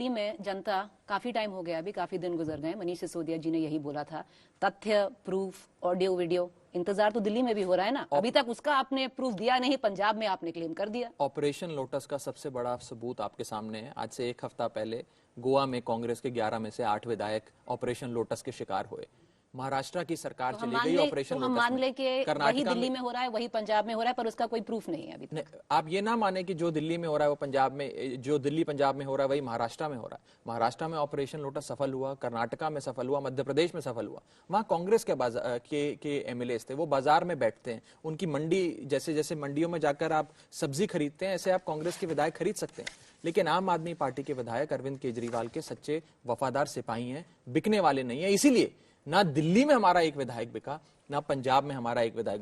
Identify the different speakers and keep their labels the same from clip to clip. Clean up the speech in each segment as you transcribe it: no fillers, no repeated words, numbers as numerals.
Speaker 1: दिल्ली में जनता काफी टाइम हो गया, अभी काफी दिन गुजर गए, मनीष सिसोदिया जी ने यही बोला था, तथ्य, प्रूफ, ऑडियो, वीडियो, इंतजार तो दिल्ली में भी हो रहा है ना। अभी तक उसका आपने प्रूफ दिया नहीं, पंजाब में आपने क्लेम कर दिया।
Speaker 2: ऑपरेशन लोटस का सबसे बड़ा सबूत आपके सामने है। आज से 1 हफ्ता पहले गोवा में कांग्रेस के 11 में से 8 विधायक ऑपरेशन लोटस के शिकार हुए। महाराष्ट्र की सरकार
Speaker 1: तो
Speaker 2: चली गई ऑपरेशन लोटस।
Speaker 1: हम मान ले कि वही दिल्ली
Speaker 2: में
Speaker 1: में हो रहा है, वही पंजाब में हो रहा है, पर उसका कोई प्रूफ नहीं है अभी तक।
Speaker 2: आप ये ना माने कि जो दिल्ली में हो रहा है वो पंजाब में, जो दिल्ली पंजाब में हो रहा है वही महाराष्ट्र में हो रहा है। महाराष्ट्र में ऑपरेशन लोटस सफल हुआ, कर्नाटका में सफल हुआ, मध्य प्रदेश में सफल हुआ। वहां कांग्रेस के एमएलए थे, वो बाजार में बैठते हैं, उनकी मंडी, जैसे जैसे मंडियों में जाकर आप सब्जी खरीदते हैं ऐसे आप कांग्रेस के विधायक खरीद सकते हैं। लेकिन आम आदमी पार्टी के विधायक अरविंद केजरीवाल के सच्चे वफादार सिपाही हैं, बिकने वाले नहीं है। इसीलिए ना दिल्ली में हमारा एक विधायक बिका, ना पंजाब में हमारा एक विधायक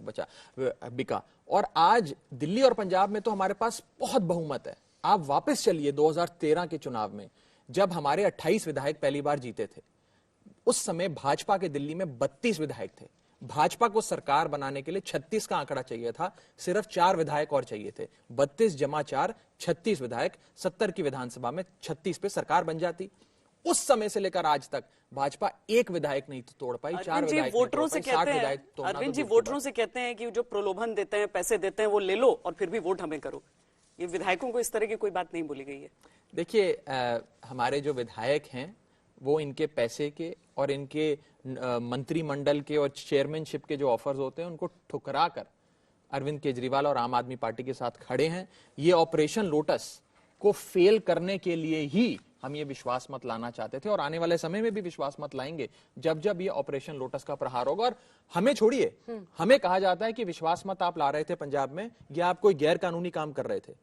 Speaker 2: बिका। और आज दिल्ली और पंजाब में तो हमारे पास बहुत बहुमत है। आप वापस चलिए 2013 के चुनाव में, जब हमारे 28 विधायक पहली बार जीते थे। उस समय भाजपा के दिल्ली में 32 विधायक थे। भाजपा को सरकार बनाने के लिए 36 का आंकड़ा चाहिए था, सिर्फ 4 विधायक और चाहिए थे। 32 जमा 4 36 विधायक, 70 की विधानसभा में 36 पे सरकार बन जाती। उस समय से लेकर आज तक भाजपा एक विधायक नहीं तोड़ पाई, 4 विधायक
Speaker 3: वोटरों से कहते हैं, अरविंद जी वोटरों से कहते हैं कि जो प्रलोभन देते हैं, पैसे देते हैं, वो ले लो और फिर भी वोट हमें करो। ये विधायकों को इस तरह की कोई बात नहीं बोली गई है।
Speaker 2: देखिए, हमारे जो विधायक हैं वो इनके पैसे के और इनके मंत्रिमंडल के और चेयरमैनशिप के जो ऑफर्स होते हैं उनको ठुकरा कर अरविंद केजरीवाल और आम आदमी पार्टी के साथ खड़े हैं। ये ऑपरेशन लोटस को फेल करने के लिए ही हम ये विश्वास मत लाना चाहते थे और आने वाले समय में भी विश्वास मत लाएंगे जब जब ये ऑपरेशन लोटस का प्रहार होगा। और हमें छोड़िए, हमें कहा जाता है कि विश्वास मत आप ला रहे थे पंजाब में, या आप कोई गैर कानूनी काम कर रहे थे,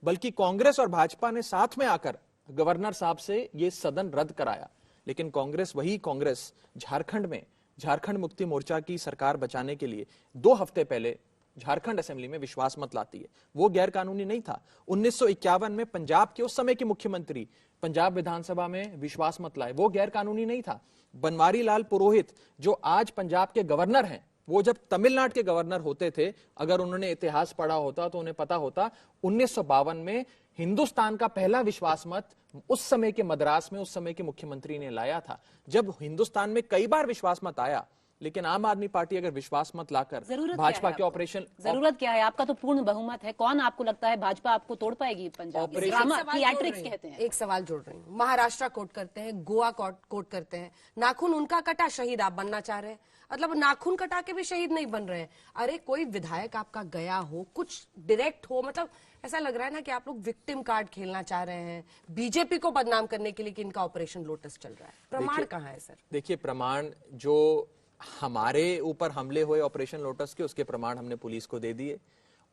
Speaker 2: बल्कि कांग्रेस और भाजपा ने साथ में आकर गवर्नर साहब से ये सदन रद्द कराया। लेकिन कांग्रेस, वही कांग्रेस झारखंड में झारखंड मुक्ति मोर्चा की सरकार बचाने के लिए 2 हफ्ते पहले झारखंड असेंबली में विश्वास मत लाती है। वो गैर कानूनी नहीं था। 1951 में पंजाब के उस समय के मुख्यमंत्री पंजाब विधानसभा में विश्वास मत लाए, वो गैर कानूनी नहीं था। बनवारी लाल पुरोहित जो आज पंजाब के गवर्नर हैं, वो जब तमिलनाडु के गवर्नर होते थे, अगर उन्होंने इतिहास पढ़ा होता तो उन्हें पता होता 1952 में हिंदुस्तान का पहला विश्वास मत उस समय के मद्रास में उस समय के मुख्यमंत्री ने लाया था। जब हिंदुस्तान में कई बार विश्वास मत आया, लेकिन आम आदमी पार्टी अगर विश्वास मत लाकर भाजपा के ऑपरेशन,
Speaker 1: जरूरत क्या है? आपका तो पूर्ण बहुमत है। कौन आपको लगता है भाजपा आपको तोड़ पाएगी पंजाब? कहते हैं।
Speaker 4: एक सवाल जोड़ रही हूँ, महाराष्ट्र कोट करते हैं, गोवा कोट करते हैं, नाखून उनका कटा, शहीद आप बनना चाह रहे हैं। मतलब नाखून कटा के भी शहीद नहीं बन रहे हैं। अरे कोई विधायक आपका गया हो, कुछ डायरेक्ट हो, मतलब ऐसा लग रहा है ना कि आप लोग विक्टिम कार्ड खेलना चाह रहे हैं बीजेपी को बदनाम करने के लिए कि इनका ऑपरेशन लोटस चल रहा है। प्रमाण कहाँ है सर?
Speaker 2: देखिए, प्रमाण जो हमारे ऊपर हमले हुए ऑपरेशन लोटस के, उसके प्रमाण हमने पुलिस को दे दिए,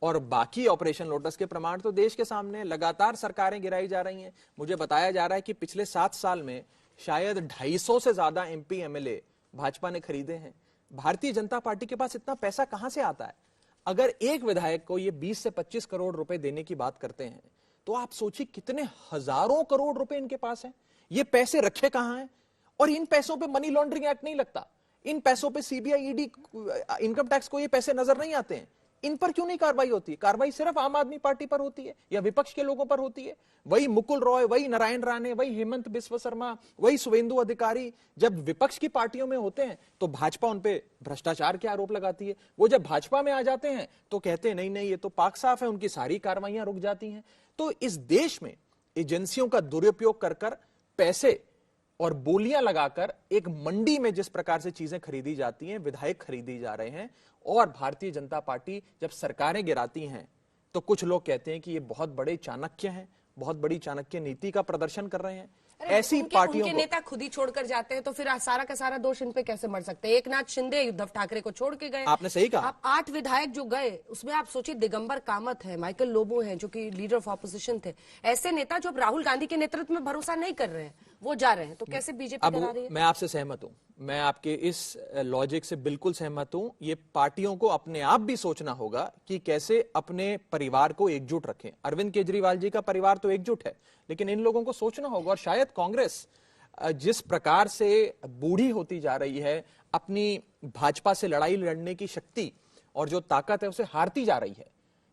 Speaker 2: और बाकी ऑपरेशन लोटस के प्रमाण तो देश के सामने। लगातार सरकारें गिराई जा रही हैं। मुझे बताया जा रहा है कि पिछले 7 साल में शायद 250 से ज्यादा एमपी एमएलए भाजपा ने खरीदे हैं। भारतीय जनता पार्टी के पास इतना पैसा कहां से आता है? अगर एक विधायक को ये 20 से 25 करोड़ रुपए देने की बात करते हैं, तो आप सोचिए कितने हजारों करोड़ रुपए इनके पास हैं। ये पैसे रखे कहां हैं? और इन पैसों पे मनी लॉन्ड्रिंग एक्ट नहीं लगता, इन पैसों पे सीबीआई, ईडी, इनकम टैक्स को ये पैसे नजर नहीं आते हैं। इन पर क्यों नहीं कार्रवाई होती? कार्रवाई सिर्फ आम आदमी पार्टी पर होती है या विपक्ष के लोगों पर होती है। वही मुकुल रॉय, वही नारायण राणे, वही हेमंत बिस्व शर्मा, वही शुभेंदु अधिकारी जब विपक्ष की पार्टियों में होते हैं तो भाजपा उन पे भ्रष्टाचार के आरोप लगाती है। वो जब भाजपा में आ जाते हैं तो कहते हैं नहीं नहीं ये तो पाक साफ है, उनकी सारी कार्रवाइयां रुक जाती हैं। तो इस देश में एजेंसियों का दुरुपयोग कर कर पैसे और बोलियां लगाकर एक मंडी में जिस प्रकार से चीजें खरीदी जाती हैं, विधायक खरीदी जा रहे हैं, और भारतीय जनता पार्टी जब सरकारें गिराती हैं तो कुछ लोग कहते हैं कि ये बहुत बड़े चाणक्य हैं, बहुत बड़ी चाणक्य नीति का प्रदर्शन कर रहे हैं। ऐसी पार्टियों
Speaker 4: के नेता खुद ही छोड़कर जाते हैं तो फिर सारा का सारा दोष इन पे कैसे मर सकते हैं? एकनाथ शिंदे उद्धव ठाकरे को छोड़ के गए।
Speaker 2: आपने सही कहा।
Speaker 4: आप 8 विधायक जो गए उसमें आप सोचिए दिगंबर कामत है, माइकल लोबो हैं जो कि लीडर ऑफ ऑपोजिशन थे। ऐसे नेता जो अब राहुल गांधी के नेतृत्व में भरोसा नहीं कर रहे हैं, वो जा रहे हैं, तो कैसे बीजेपी करा रही है?
Speaker 2: मैं आपसे सहमत हूं, मैं आपके इस लॉजिक से बिल्कुल सहमत हूं। ये पार्टियों को अपने आप भी सोचना होगा कि कैसे अपने परिवार को एकजुट रखें। अरविंद केजरीवाल जी का परिवार तो एकजुट है, लेकिन इन लोगों को सोचना होगा। और शायद कांग्रेस जिस प्रकार से बूढ़ी होती जा रही है, अपनी भाजपा से लड़ाई लड़ने की शक्ति और जो ताकत है उसे हारती जा रही है,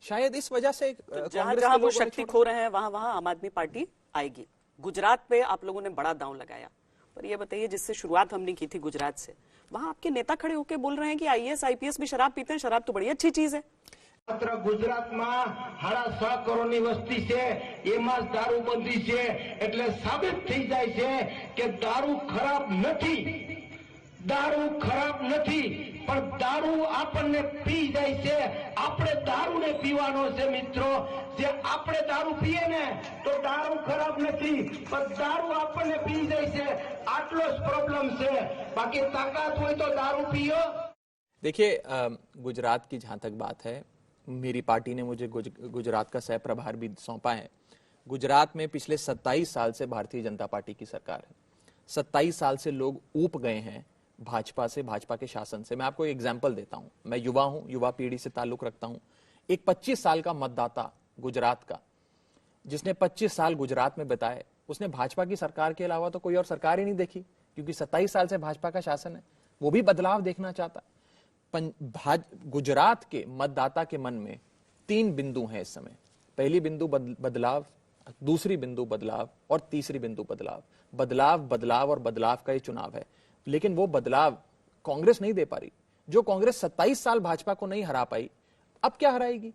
Speaker 2: शायद इस वजह से
Speaker 3: जहां वो शक्ति खो रहे हैं वहां आम आदमी पार्टी आएगी। गुजरात पे आप लोगों ने बड़ा दांव लगाया, पर ये बताइए जिससे शुरुआत हमने की थी गुजरात से, वहां आपके नेता खड़े होकर बोल रहे हैं कि आईएएस आईपीएस भी शराब पीते हैं, शराब तो बड़ी अच्छी चीज है।
Speaker 5: માત્ર ગુજરાતમાં 6.5 કરોડની વસ્તી છે, એમાં દારૂબંધી છે, એટલે સાબિત થઈ જાય છે કે દારૂ ખરાબ નથી, દારૂ ખરાબ નથી, પણ દારૂ આપણને પી જાય છે, આપણે દારૂને પીવાનો છે મિત્રો, જે આપણે દારૂ પીએ ને તો દારૂ ખરાબ નથી, પણ દારૂ આપણને પી જાય છે, આટલો જ પ્રોબ્લેમ છે, બાકી તાકાત હોય તો દારૂ પીઓ।
Speaker 2: देखिए गुजरात की जहां तक बात है, मेरी पार्टी ने मुझे गुजरात का सह प्रभार भी सौंपा है। गुजरात में पिछले 27 साल से भारतीय जनता पार्टी की सरकार है। 27 साल से लोग ऊब गए हैं भाजपा से, भाजपा के शासन से। मैं आपको एक एग्जांपल देता हूं। मैं युवा हूं, युवा पीढ़ी से ताल्लुक रखता हूं। एक 25 साल का मतदाता गुजरात का, जिसने 25 साल गुजरात में बिताए, उसने भाजपा की सरकार के अलावा तो कोई और सरकार ही नहीं देखी, क्योंकि 27 साल से भाजपा का शासन है। वो भी बदलाव देखना चाहता। गुजरात के मतदाता के मन में 3 बिंदु हैं इस समय। पहली बिंदु बदलाव, दूसरी बिंदु बदलाव और तीसरी बिंदु बदलाव। बदलाव, बदलाव और बदलाव का ये चुनाव है, लेकिन वो बदलाव कांग्रेस नहीं दे पा रही। जो कांग्रेस 27 साल भाजपा को नहीं हरा पाई, अब क्या हराएगी?